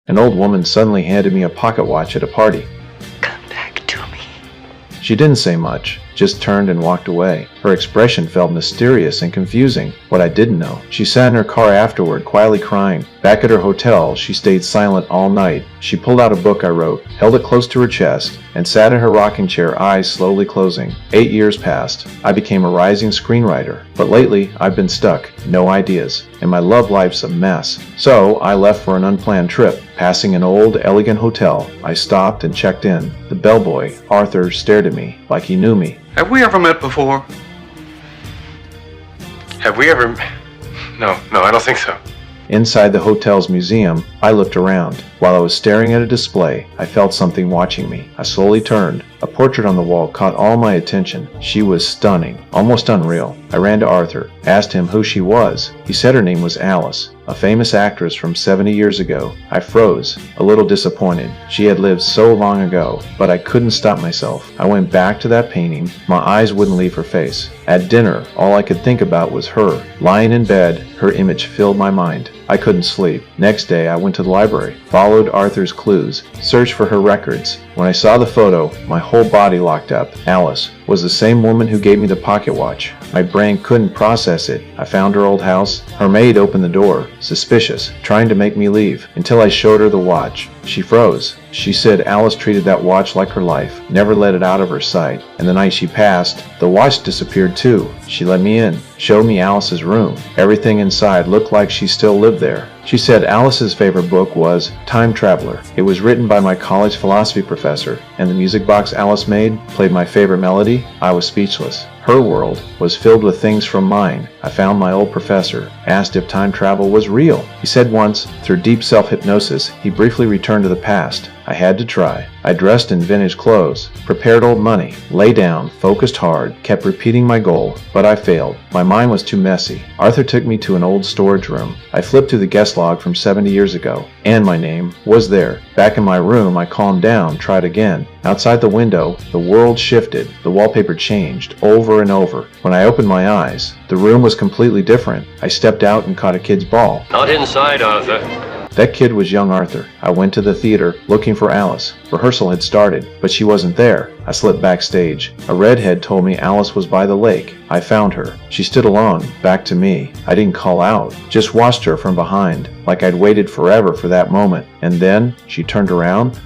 An old woman suddenly handed me a pocket watch at a party. Come back to me. She didn't say much, just turned and walked away. Her expression felt mysterious and confusing. What I didn't know, she sat in her car afterward, quietly crying. Back at her hotel, she stayed silent all night. She pulled out a book I wrote, held it close to her chest, and sat in her rocking chair, eyes slowly closing. 8 years passed. I became a rising screenwriter, but lately I've been stuck, no ideas, and my love life's a mess. So I left for an unplanned trip. Passing an old, elegant hotel, I stopped and checked in. The bellboy, Arthur, stared at me like he knew me. Have we ever met before? Have we ever... No, I don't think so. Inside the hotel's museum, I looked around. While I was staring at a display, I felt something watching me. I slowly turned. A portrait on the wall caught all my attention. She was stunning, almost unreal. I ran to Arthur, asked him who she was. He said her name was Alice, a famous actress from 70 years ago. I froze, a little disappointed. She had lived so long ago, but I couldn't stop myself. I went back to that painting. My eyes wouldn't leave her face. At dinner, all I could think about was her. Lying in bed, her image filled my mind. I couldn't sleep. Next day, I went to the library, followed Arthur's clues, searched for her records. When I saw the photo, my whole body locked up. Alice was the same woman who gave me the pocket watch. My brain couldn't process it. I found her old house. Her maid opened the door, suspicious, trying to make me leave, until I showed her the watch. She froze. She said Alice treated that watch like her life, never let it out of her sight. And the night she passed, the watch disappeared too. She let me in, showed me Alice's room. Everything inside looked like she still lived there. She said Alice's favorite book was Time Traveler. It was written by my college philosophy professor, and the music box Alice made played my favorite melody. I was speechless. Her world was filled with things from mine. I found my old professor, asked if time travel was real. He said once, through deep self-hypnosis, he briefly returned to the past. I had to try. I dressed in vintage clothes, prepared old money, lay down, focused hard, kept repeating my goal, but I failed. My mind was too messy. Arthur took me to an old storage room. I flipped through the guest log from 70 years ago, and my name was there. Back in my room, I calmed down, tried again. Outside the window, the world shifted. The wallpaper changed, over and over. When I opened my eyes, the room was completely different. I stepped out and caught a kid's ball. Not inside, Arthur. That kid was young Arthur. I went to the theater, looking for Alice. Rehearsal had started, but she wasn't there. I slipped backstage. A redhead told me Alice was by the lake. I found her. She stood alone, back to me. I didn't call out, just watched her from behind, like I'd waited forever for that moment. And then she turned around,